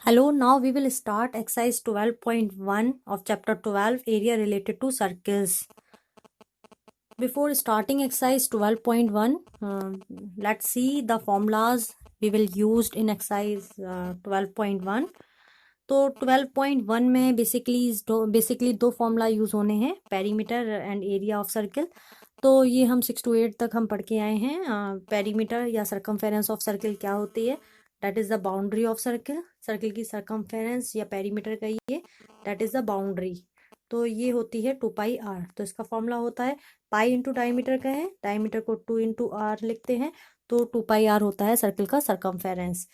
Hello, now we will start exercise 12.1 of chapter 12 area related to circles. Before starting exercise 12.1, let's see the formulas we will use in exercise 12.1. तो 12.1 में basically दो formula use होने हैं, perimeter and area of circle. तो ये हम 6 to 8 तक हम पढ़ के आए हैं। पेरीमीटर या सरकमफेरेंस ऑफ सर्कल क्या होती है, that is the boundary of circle. Circle की सरकमफेरेंस या पेरीमीटर कहिए, दैट इज द बाउंड्री। तो ये होती है 2πr। तो इसका फॉर्मूला होता है पाई इंटू डायमीटर का है, डायमीटर को 2 into r लिखते हैं, तो 2πr होता है सर्कल का circumference.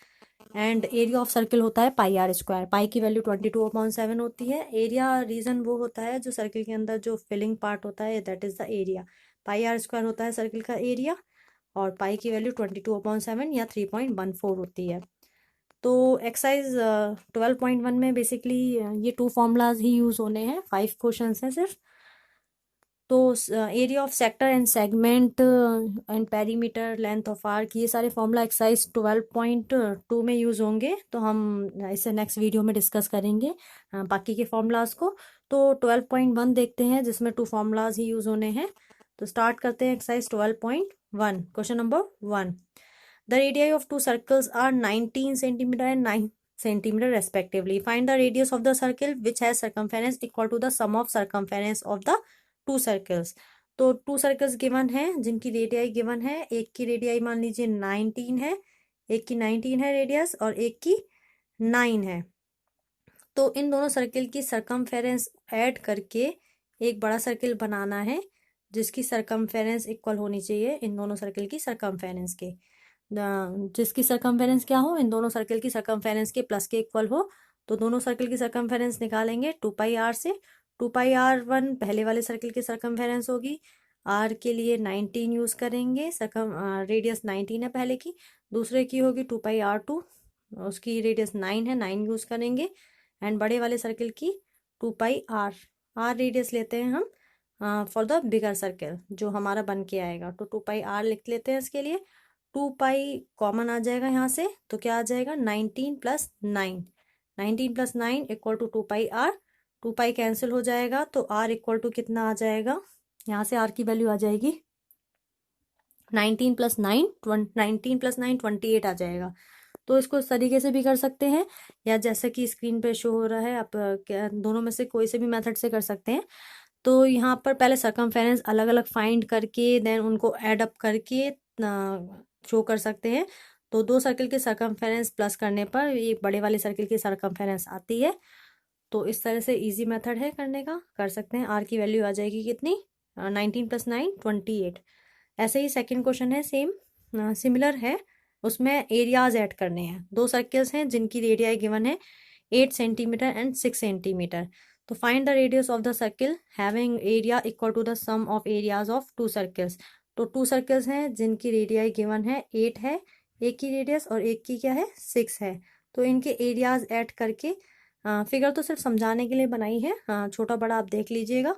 And area of circle होता है πr²। पाई की वैल्यू 22/7 होती है। एरिया रीजन वो होता है जो सर्कल के अंदर जो फिलिंग पार्ट होता है, that is the area. πr² होता है सर्कल का एरिया, और पाई की वैल्यू 22/7 या 3.14 होती है। तो एक्सरसाइज 12.1 में बेसिकली ये 2 फॉर्मूलाज ही यूज होने हैं, 5 क्वेश्चन हैं सिर्फ। तो area of sector and segment and perimeter, length of arc, ये सारे फॉर्मूला एक्सरसाइज 12.2 में यूज होंगे। तो हम इसे नेक्स्ट वीडियो में डिस्कस करेंगे बाकी के फॉर्मूलाज को। तो 12.1 देखते हैं जिसमें 2 फॉर्मूलाज ही यूज होने हैं। तो स्टार्ट करते हैं exercise 12.1। Question number 1, the radii of 2 circles are 19 centimetre and 9 centimetre respectively. Find the radius of the circle which has circumference equal to the sum of circumference of the 2 circles. तो 2 circles given है जिनकी radii given है। एक की radii मान लीजिए 19 है, एक की 19 है रेडियस, और एक की 9 है। तो इन दोनों सर्कल की सरकमफेरेंस ऐड करके एक बड़ा सर्कल बनाना है जिसकी सरकमफेरेंस इक्वल होनी चाहिए इन दोनों सर्कल की सरकमफेरेंस के। जिसकी सरकमफेरेंस क्या हो, इन दोनों सर्कल की सरकमफेरेंस के प्लस के इक्वल हो। तो दोनों सर्कल की सरकमफेरेंस निकालेंगे 2πr से। 2πr1 पहले वाले सर्कल की सरकमफेरेंस होगी, r के लिए 19 यूज करेंगे, रेडियस 19 है पहले की। दूसरे की होगी 2πr2, उसकी रेडियस 9 है, 9 यूज करेंगे। एंड बड़े वाले सर्कल की 2πr, r रेडियस लेते हैं हम फॉर द बिगर सर्कल जो हमारा बन के आएगा। तो 2πr लिख लेते हैं इसके लिए। 2π कॉमन आ जाएगा यहाँ से, तो क्या आ जाएगा 19 + 9। 19 + 9 इक्वल टू 2πr। 2π कैंसिल हो जाएगा तो r इक्वल टू कितना आ जाएगा, यहाँ से r की वैल्यू आ जाएगी 19 + 9 28 आ जाएगा। तो इसको इस तरीके से भी कर सकते हैं, या जैसे कि स्क्रीन पे शो हो रहा है, आप दोनों में से कोई से भी मेथड से कर सकते हैं। तो यहाँ पर पहले सरकमफेरेंस अलग अलग फाइंड करके देन उनको ऐड अप करके शो कर सकते हैं। तो 2 सर्कल के सरकमफेरेंस प्लस करने पर ये बड़े वाले सर्कल की सरकमफेरेंस आती है। तो इस तरह से इजी मेथड है करने का, कर सकते हैं। आर की वैल्यू आ जाएगी कितनी, 19 + 9 28। ऐसे ही सेकंड क्वेश्चन है, सेम सिमिलर है, उसमें एरियाज ऐड करने हैं। 2 सर्कल्स हैं जिनकी रेडियाई गिवन है 8 सेंटीमीटर एंड 6 सेंटीमीटर। तो find the radius of the circle having area equal to the sum of areas of 2 circles. तो 2 सर्कल्स हैं जिनकी रेडियाई गिवन है 8 है, एक की रेडियस, और एक की क्या है 6 है। तो इनके एरियाज ऐड करके, फिगर तो सिर्फ समझाने के लिए बनाई है, छोटा बड़ा आप देख लीजिएगा,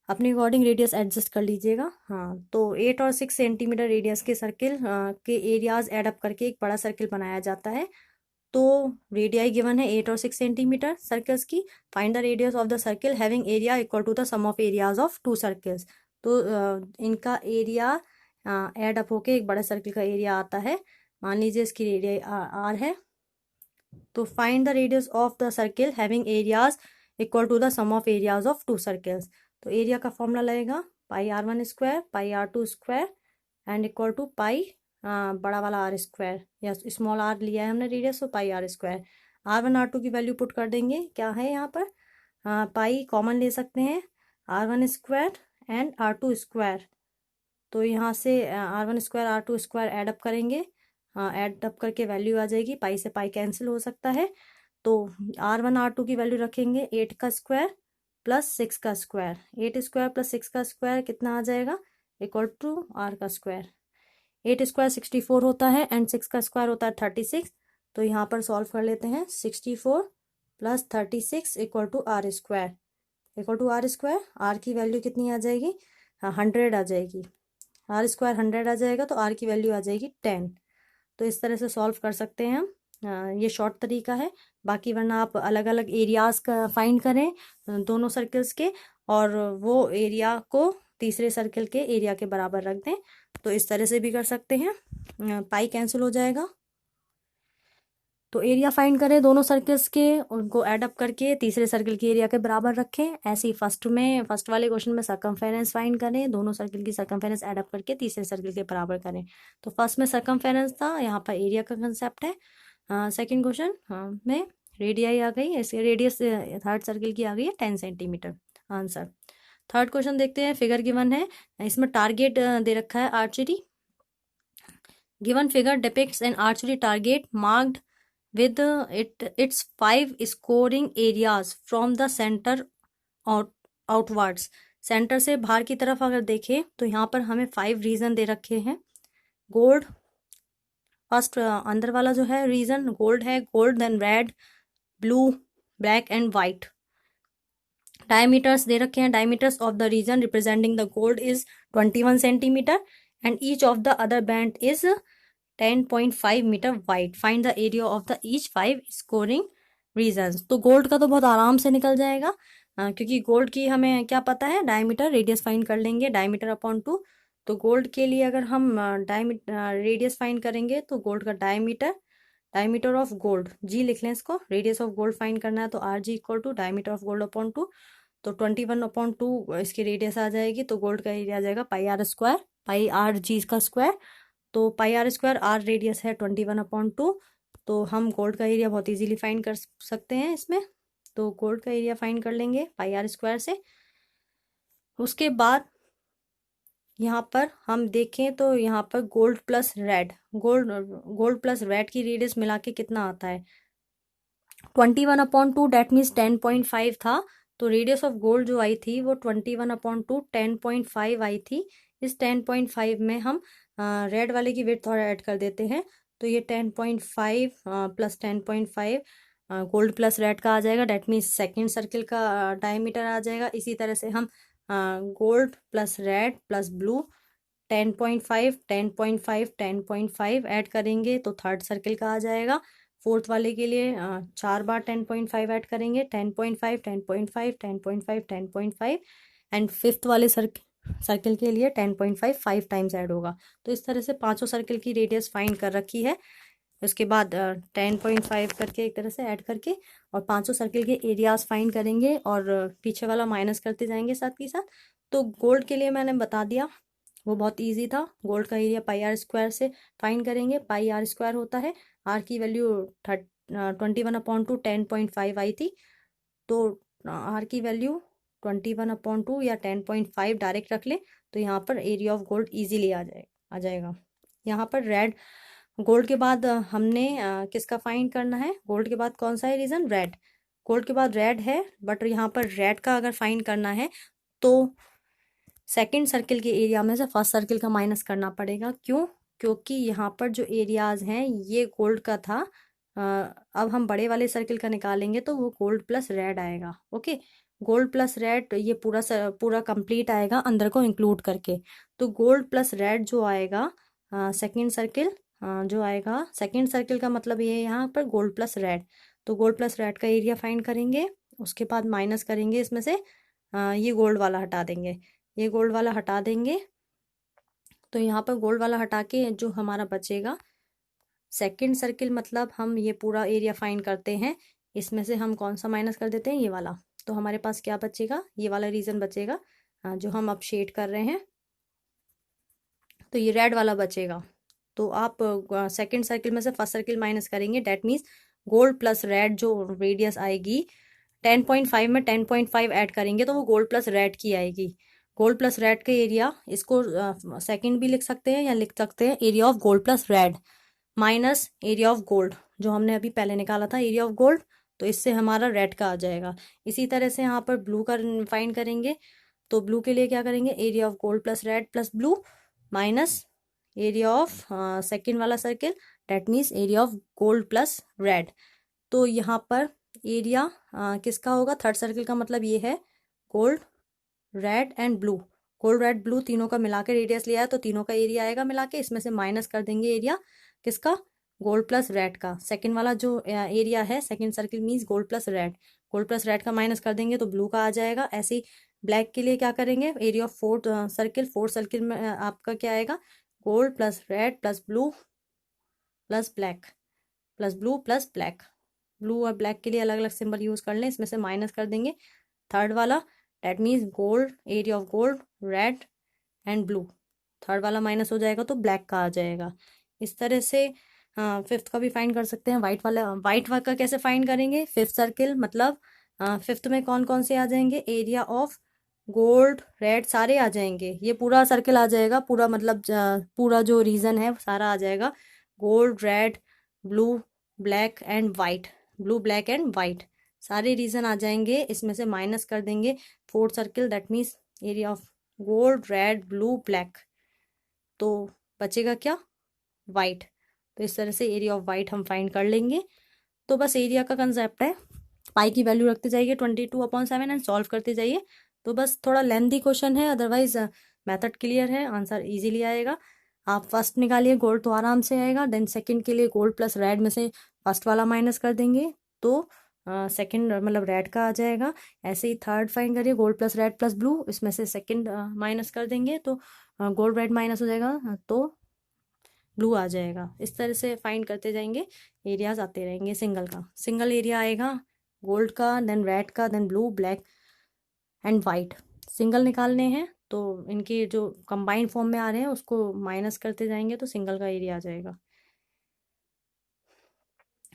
अपने अकॉर्डिंग रेडियस एडजस्ट कर लीजिएगा। तो 8 और 6 सेंटीमीटर रेडियस के सर्कल के एरियाज ऐड अप करके एक बड़ा सर्कल बनाया जाता है। तो रेडियाई गिवन है 8 और 6 सेंटीमीटर सर्कल्स की। Find the radius of the circle having area equal to the sum of areas of 2 circles. तो इनका एरिया ऐड अप होके एक बड़ा सर्कल का एरिया आता है। मान लीजिए इसकी रेडियाई r है। तो find the radius of the circle having areas equal to the sum of areas of 2 circles. तो एरिया का फॉर्मूला लगेगा πr1² πr2² and equal to पाई बड़ा वाला r², या स्मॉल r लिया है हमने रेडियस, तो πr²। r1 r2 की वैल्यू पुट कर देंगे, क्या है यहाँ पर पाई कॉमन ले सकते हैं, r1² एंड r2²। तो यहाँ से r1² r2² ऐड अप करेंगे, ऐड अप करके वैल्यू आ जाएगी, पाई से पाई कैंसिल हो सकता है। तो r1 r2 की वैल्यू रखेंगे 8 का स्क्वायर प्लस 6 का स्क्वायर। 8² + 6 का स्क्वायर कितना आ जाएगा, इक्वल टू r का स्क्वायर। 8² 64 होता है एंड 6 का स्क्वायर होता है 36। तो यहाँ पर सॉल्व कर लेते हैं, 64 + 36 equal to r²। Equal to r², r की वैल्यू कितनी आ जाएगी, 100 आ जाएगी। r² 100 आ जाएगा तो r की वैल्यू आ जाएगी 10। तो इस तरह से सॉल्व कर सकते हैं हम। ये शॉर्ट तरीका है। बाकी वरना आप अलग अलग एरियाज का फाइंड करें दोनों सर्कल्स के, और वो एरिया को तीसरे सर्कल के एरिया के बराबर रख दें, तो इस तरह से भी कर सकते हैं। पाई कैंसिल हो जाएगा। तो एरिया फाइंड करें दोनों सर्कल्स के, उनको ऐड अप करके तीसरे सर्कल के एरिया के बराबर रखें। ऐसे ही फर्स्ट वाले क्वेश्चन में सर्कमफेरेंस फाइंड करें, दोनों सर्कल की सर्कमफेरेंस ऐड अप करके तीसरे सर्कल के बराबर करें। तो फर्स्ट में सर्कमफेरेंस था, यहाँ पर एरिया का कंसेप्ट है। सेकेंड क्वेश्चन में रेडियाई आ गई, इसके रेडियस थर्ड सर्कल की आ गई है 10 सेंटीमीटर। आंसर। थर्ड क्वेश्चन देखते हैं, फिगर गिवन है, इसमें टारगेट दे रखा है archery. Given figure depicts an archery target marked with its 5 scoring areas from the center outwards। Centre से बाहर की तरफ अगर देखें तो यहाँ पर हमें 5 रीजन दे रखे हैं। गोल्ड फर्स्ट, अंदर वाला जो है रीजन गोल्ड है, gold, then red, blue, black and white. Diameters दे रखे हैं, diameters of the region representing the gold is 21 centimetre and each of the other band is 10.5 metre wide. Find the area of the each 5 scoring regions. तो gold का तो बहुत आराम से निकल जाएगा, क्योंकि गोल्ड की हमें क्या पता है, डायमीटर रेडियस फाइंड कर लेंगे, डायमीटर अपॉन 2। तो गोल्ड के लिए अगर हम रेडियस फाइंड करेंगे तो गोल्ड का डायमीटर ऑफ गोल्ड जी लिख लें इसको, रेडियस ऑफ गोल्ड फाइंड करना है तो R G equal to diameter of gold upon 2। तो 21/2 इसकी रेडियस आ जाएगी, तो गोल्ड का एरिया आ जाएगा pi r square, pi r जी का स्क्वायर। तो pi r square, r radius है 21/2, तो हम गोल्ड का एरिया बहुत इजीली फाइंड कर सकते हैं इसमें। तो गोल्ड का एरिया फाइंड कर लेंगे पाई आर स्क्वायर से। उसके बाद यहाँ पर हम देखें तो यहाँ पर gold plus red, gold plus red की रेडियस मिला के कितना आता है 21/2, डेट मीन्स 10.5 था। तो रेडियस ऑफ गोल्ड जो आई थी वो 21/2 10.5 आई थी। इस 10.5 में हम रेड वाले की विड्थ थोड़ा ऐड कर देते हैं, तो ये 10.5 प्लस 10.5 गोल्ड प्लस रेड का आ जाएगा, डेट मीन्स सेकेंड सर्किल का डायमीटर आ जाएगा। इसी तरह से हम gold plus red plus blue 10.5 10.5 10.5 add करेंगे तो थर्ड सर्किल का आ जाएगा। फोर्थ वाले के लिए 4 बार 10.5 ऐड करेंगे, 10.5 10.5 10.5 10.5, एंड फिफ्थ वाले सर्किल के लिए 10.5 5 टाइम्स ऐड होगा। तो इस तरह से पांचों सर्किल की रेडियस फाइंड कर रखी है। उसके बाद 10.5 करके एक तरह से ऐड करके और पांचों सर्किल के एरियाज फाइंड करेंगे और पीछे वाला माइनस करते जाएंगे साथ के साथ। तो गोल्ड के लिए मैंने बता दिया, वो बहुत इजी था। गोल्ड का एरिया पाई आर स्क्वायर से फाइंड करेंगे, पाई आर स्क्वायर होता है, आर की वैल्यू 21/2 10.5 आई थी, तो आर की वैल्यू 21/2 या 10.5 डायरेक्ट रख ले, तो यहाँ पर एरिया ऑफ गोल्ड इजीली आ जाएगा। यहाँ पर रेड, गोल्ड के बाद हमने किसका फाइंड करना है, गोल्ड के बाद कौन सा है रीजन, रेड। गोल्ड के बाद रेड है, बट यहाँ पर रेड का अगर फाइंड करना है तो सेकंड सर्किल के एरिया में से फर्स्ट सर्किल का माइनस करना पड़ेगा। क्यों? क्योंकि यहाँ पर जो एरियाज हैं ये गोल्ड का था, अब हम बड़े वाले सर्किल का निकालेंगे तो वो गोल्ड प्लस रेड आएगा। ओके, गोल्ड प्लस रेड ये पूरा कंप्लीट आएगा अंदर को इंक्लूड करके। तो गोल्ड प्लस रेड जो आएगा सेकंड सर्किल जो आएगा, सेकंड सर्किल का मतलब ये है यहाँ पर गोल्ड प्लस रेड। तो गोल्ड प्लस रेड का एरिया फाइंड करेंगे, उसके बाद माइनस करेंगे इसमें से ये गोल्ड वाला हटा देंगे, ये गोल्ड वाला हटा देंगे। तो यहाँ पर गोल्ड वाला हटा के जो हमारा बचेगा सेकंड सर्किल, मतलब हम ये पूरा एरिया फाइंड करते हैं, इसमें से हम कौन सा माइनस कर देते हैं, ये वाला। तो हमारे पास क्या बचेगा, ये वाला रीजन बचेगा जो हम अब शेड कर रहे हैं, तो ये रेड वाला बचेगा। तो आप सेकंड सर्किल में से फर्स्ट सर्किल माइनस करेंगे, that means gold plus red जो रेडियस आएगी 10.5 में 10.5 ऐड करेंगे तो वो गोल्ड प्लस रेड की आएगी। गोल्ड प्लस रेड का एरिया, इसको सेकंड भी लिख सकते हैं या लिख सकते हैं area of gold plus red minus area of gold जो हमने अभी पहले निकाला था एरिया ऑफ गोल्ड, तो इससे हमारा रेड का आ जाएगा। इसी तरह से यहाँ पर ब्लू का फाइंड करेंगे, तो ब्लू के लिए क्या करेंगे, area of gold plus red plus blue minus area of second वाला circle, that means area of gold plus red. तो यहाँ पर एरिया किसका होगा, थर्ड सर्किल का मतलब ये है gold red and blue, gold red blue तीनों का मिला के रेडियस लिया है तो तीनों का एरिया आएगा मिला के, इसमें से माइनस कर देंगे एरिया किसका, गोल्ड प्लस रेड का, सेकंड वाला जो एरिया है second circle means gold plus red, gold plus red का माइनस कर देंगे तो ब्लू का आ जाएगा। ऐसे ही ब्लैक के लिए क्या करेंगे, एरिया ऑफ फोर्थ सर्किल में आपका क्या आएगा, gold plus red plus blue plus black plus blue plus black. Blue और ब्लैक के लिए अलग अलग सिंबल यूज कर लें, इसमें से माइनस कर देंगे थर्ड वाला, that means gold, area of gold red and blue, third वाला माइनस हो जाएगा तो ब्लैक का आ जाएगा। इस तरह से फिफ्थ का भी फाइंड कर सकते हैं। व्हाइट का कैसे फाइंड करेंगे, फिफ्थ सर्किल मतलब फिफ्थ में कौन कौन से आ जाएंगे, एरिया ऑफ गोल्ड रेड सारे आ जाएंगे, ये पूरा सर्किल आ जाएगा, पूरा मतलब पूरा जो रीजन है सारा आ जाएगा, gold red blue black and white, blue black and white सारे रीजन आ जाएंगे। इसमें से माइनस कर देंगे fourth circle, that means area of gold red blue black, तो बचेगा क्या, वाइट। तो इस तरह से एरिया ऑफ वाइट हम फाइंड कर लेंगे। तो बस एरिया का कंसेप्ट है, पाई की वैल्यू रखते जाइए 22/7 एंड सॉल्व करते जाइए। तो बस थोड़ा लेंथी क्वेश्चन है, अदरवाइज मेथड क्लियर है, आंसर इजीली आएगा। आप फर्स्ट निकालिए गोल्ड तो आराम से आएगा, देन सेकंड के लिए गोल्ड प्लस रेड में से फर्स्ट वाला माइनस कर देंगे तो सेकंड मतलब रेड का आ जाएगा। ऐसे ही थर्ड फाइंड करिए gold plus red plus blue, इसमें से सेकंड माइनस कर देंगे तो गोल्ड रेड माइनस हो जाएगा तो ब्लू आ जाएगा। इस तरह से फाइंड करते जाएंगे, एरियाज आते रहेंगे। सिंगल का सिंगल एरिया आएगा गोल्ड का, देन रेड का, then blue black and white. Single निकालने हैं तो इनके जो कंबाइंड फॉर्म में आ रहे हैं उसको माइनस करते जाएंगे तो सिंगल का एरिया आ जाएगा।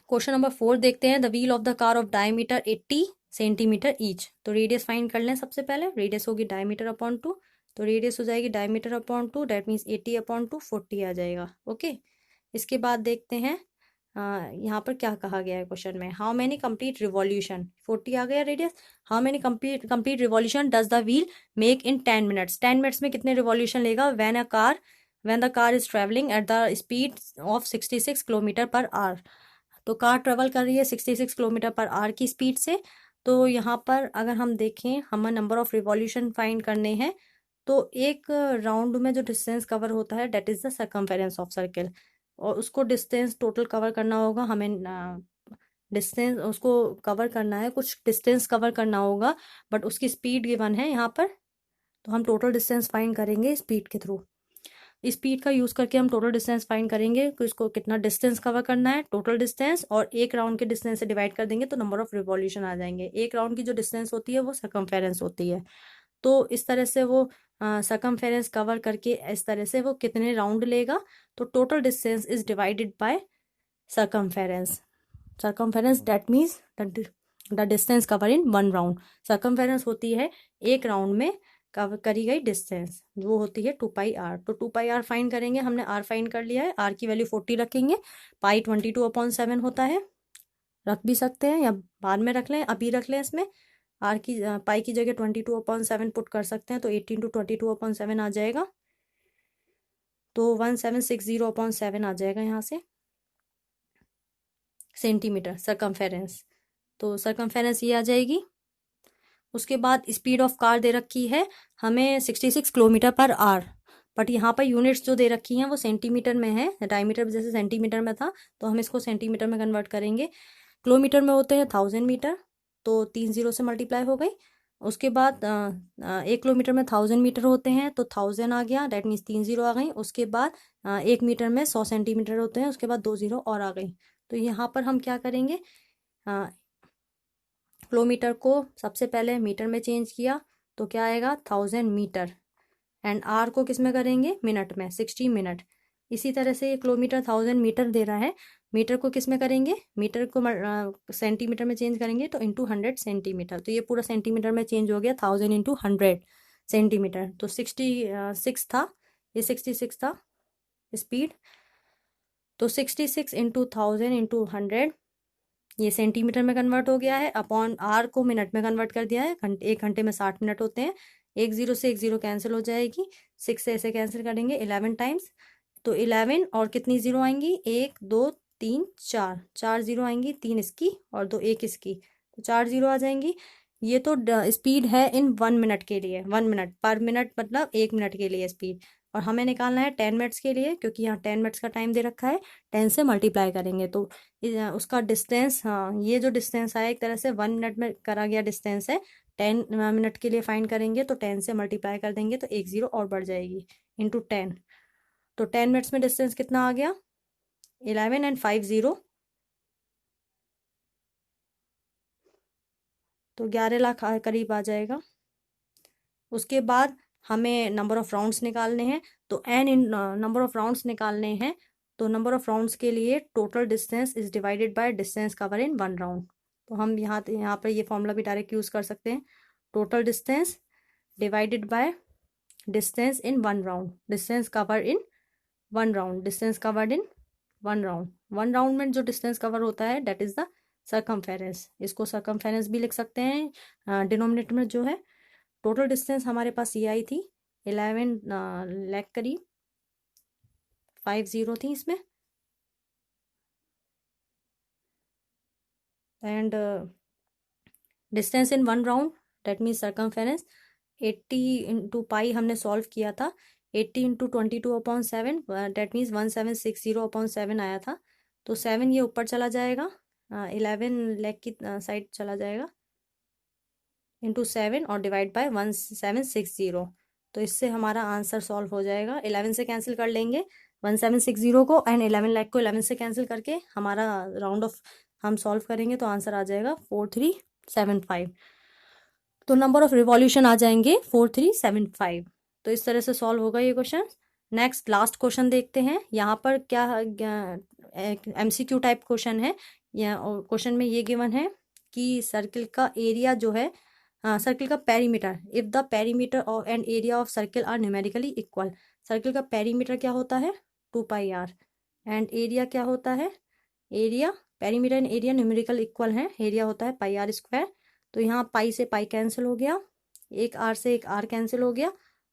क्वेश्चन नंबर 4 देखते हैं, the wheel of the car of diameter 80 centimetre each. तो रेडियस फाइंड कर लें, सबसे पहले रेडियस होगी डायमीटर अपॉन 2, तो रेडियस हो जाएगी डायमीटर अपॉन 2, डेट मीन्स 80/2 40 आ जाएगा। ओके, इसके बाद देखते हैं यहाँ पर क्या कहा गया है क्वेश्चन में, हाउ मेनी कंप्लीट रिवॉल्यूशन, 40 आ गया radius, how many complete revolution does the wheel make in 10 minutes, 10 minutes में कितने रिवॉल्यूशन लेगा, when the car is travelling at the speed of 66 kilometre per hour. तो कार ट्रेवल कर रही है 66 kilometre per hour की speed से। तो यहाँ पर अगर हम देखें, हमें नंबर ऑफ रिवॉल्यूशन फाइंड करने हैं, तो एक राउंड में जो डिस्टेंस कवर होता है that is the circumference of circle, और उसको डिस्टेंस टोटल कवर करना होगा हमें, डिस्टेंस उसको कवर करना है, कुछ डिस्टेंस कवर करना होगा, बट उसकी स्पीड गिवन है यहाँ पर, तो हम टोटल डिस्टेंस फाइंड करेंगे स्पीड के थ्रू। स्पीड का यूज करके हम टोटल डिस्टेंस फाइंड करेंगे कि इसको कितना डिस्टेंस कवर करना है, टोटल डिस्टेंस, और एक राउंड के डिस्टेंस से डिवाइड कर देंगे तो नंबर ऑफ रिवॉल्यूशन आ जाएंगे। एक राउंड की जो डिस्टेंस होती है वो सर्कमफेरेंस होती है, तो इस तरह से वो सर्कमफेरेंस कवर करके इस तरह से वो कितने राउंड लेगा, तो total distance is divided bye circumference. Circumference that means the distance cover in one round. Circumference होती है एक राउंड में कवर करी गई डिस्टेंस, वो होती है 2πr। तो 2πr फाइंड करेंगे, हमने r फाइंड कर लिया है, r की वैल्यू 40 रखेंगे, पाई 22/7 होता है, रख भी सकते हैं या बाद में रख लें, अभी रख लें, इसमें आर की पाई की जगह 22/7 पुट कर सकते हैं तो 18 × 22/7 आ जाएगा, तो 1760/7 आ जाएगा यहाँ से सेंटीमीटर सर्कमफेरेंस। तो सर्कमफेरेंस ये आ जाएगी। उसके बाद स्पीड ऑफ कार दे रखी है हमें 66 किलोमीटर पर आवर, बट यहाँ पर यूनिट्स जो दे रखी हैं वो सेंटीमीटर में है, डायमीटर जैसे सेंटीमीटर में था तो हम इसको सेंटीमीटर में कन्वर्ट करेंगे। किलोमीटर में होते हैं 1000 मीटर, तो 3 0 से मल्टीप्लाई हो गई। उसके बाद 1 किलोमीटर में 1000 मीटर होते हैं तो 1000 आ गया, डेट मीन्स 3 0 आ गई। उसके बाद 1 मीटर में 100 सेंटीमीटर होते हैं, उसके बाद 2 0 और आ गई। तो यहाँ पर हम क्या करेंगे, किलोमीटर को सबसे पहले मीटर में चेंज किया तो क्या आएगा 1000 मीटर, एंड आर को किस में करेंगे, मिनट में, 60 मिनट। इसी तरह से किलोमीटर 1000 मीटर दे रहा है, मीटर को किस में करेंगे, मीटर को सेंटीमीटर में चेंज करेंगे तो इंटू 100 सेंटीमीटर, तो ये पूरा सेंटीमीटर में चेंज हो गया, 1000 × 100 सेंटीमीटर, तो 66 था, ये 66 था स्पीड, तो 66 × 1000 × 100 ये सेंटीमीटर में कन्वर्ट हो गया है, अपॉन आर को मिनट में कन्वर्ट कर दिया है, एक घंटे में 60 मिनट होते हैं। 1 0 से 1 0 कैंसिल हो जाएगी, 6 से ऐसे कैंसिल करेंगे 11 टाइम्स, तो 11 और कितनी जीरो आएंगी, 1 2 3 4, 4 जीरो आएंगी, 3 इसकी और 2 1 इसकी, तो 4 जीरो आ जाएंगी। ये तो स्पीड है इन 1 मिनट के लिए, 1 मिनट पर मिनट मतलब 1 मिनट के लिए स्पीड, और हमें निकालना है 10 मिनट्स के लिए, क्योंकि यहाँ 10 मिनट्स का टाइम दे रखा है, 10 से मल्टीप्लाई करेंगे तो उसका डिस्टेंस, हाँ ये जो डिस्टेंस आया एक तरह से 1 मिनट में करा गया डिस्टेंस है, 10 मिनट के लिए फाइंड करेंगे तो 10 से मल्टीप्लाई कर देंगे तो एक जीरो और बढ़ जाएगी इंटू 10। तो 10 मिनट्स में डिस्टेंस कितना आ गया 11 एंड 5 0, तो 11 लाख करीब आ जाएगा। उसके बाद हमें नंबर ऑफ राउंड्स निकालने हैं, तो N in number of rounds निकालने हैं, तो नंबर ऑफ राउंड्स के लिए total distance is divided by distance cover in 1 round. तो हम यहाँ पर ये फॉर्मूला भी डायरेक्ट यूज कर सकते हैं, total distance divided by distance in 1 round, distance cover in 1 round, distance covered in 1 round. 1 round में जो डिस्टेंस कवर होता है दैट इज द सर्कमफेरेंस, इसको सर्कमफेरेंस भी लिख सकते हैं डिनोमिनेटर में जो है। टोटल डिस्टेंस हमारे पास ये आई थी 11 लाख करीब, 5 0 थी इसमें, and distance in 1 round that means circumference 80 into pi हमने सॉल्व किया था, 80 इंटू 22/7 दैट मीन्स 1760/7 आया था। तो 7 ये ऊपर चला जाएगा, 11 लाख की साइड चला जाएगा इंटू 7 और डिवाइड बाय 1760, तो इससे हमारा आंसर सॉल्व हो जाएगा। 11 से कैंसिल कर लेंगे 1760 को, एंड 11 लाख को 11 से कैंसिल करके हमारा राउंड ऑफ हम सॉल्व करेंगे तो आंसर आ जाएगा 4375। तो नंबर ऑफ रिवॉल्यूशन आ जाएंगे 4375। तो इस तरह से सॉल्व होगा ये क्वेश्चन। नेक्स्ट लास्ट क्वेश्चन देखते हैं। यहाँ पर क्या MCQ टाइप क्वेश्चन है, या क्वेश्चन में ये गिवन है कि सर्किल का एरिया जो है, सर्किल का perimeter, if the perimeter of and area of circle are numerically equal. Circle का पेरीमीटर क्या होता है 2πr, एंड एरिया क्या होता है, area, perimeter and area numerical equal है, एरिया होता है πr²। तो यहाँ पाई से पाई कैंसिल हो गया, एक आर से एक आर कैंसिल हो गया,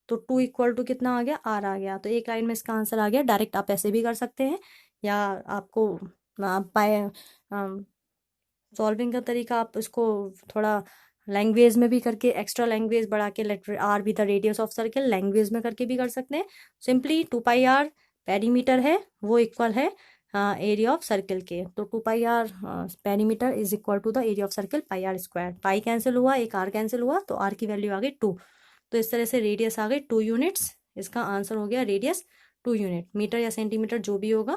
तो 2 इक्वल टू कितना आ गया आर आ गया। तो एक लाइन में इसका आंसर आ गया। डायरेक्ट आप ऐसे भी कर सकते हैं, या आपको पाए सॉल्विंग का तरीका आप इसको थोड़ा लैंग्वेज में भी करके, एक्स्ट्रा लैंग्वेज बढ़ा के, let R be the radius of circle, language में करके भी कर सकते हैं। सिंपली 2πr पेरीमीटर है वो इक्वल है एरिया ऑफ सर्किल के, तो 2πr perimeter is equal to the area of circle πr²। Pi cancel हुआ, एक आर कैंसिल हुआ, तो आर की वैल्यू आ गई 2। तो इस तरह से रेडियस आ गई 2 यूनिट्स। इसका आंसर हो गया रेडियस 2 यूनिट, मीटर या सेंटीमीटर जो भी होगा,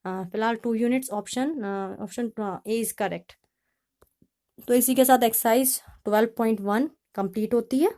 फिलहाल 2 units option A is correct. तो इसी के साथ एक्सरसाइज 12.1 कंप्लीट होती है।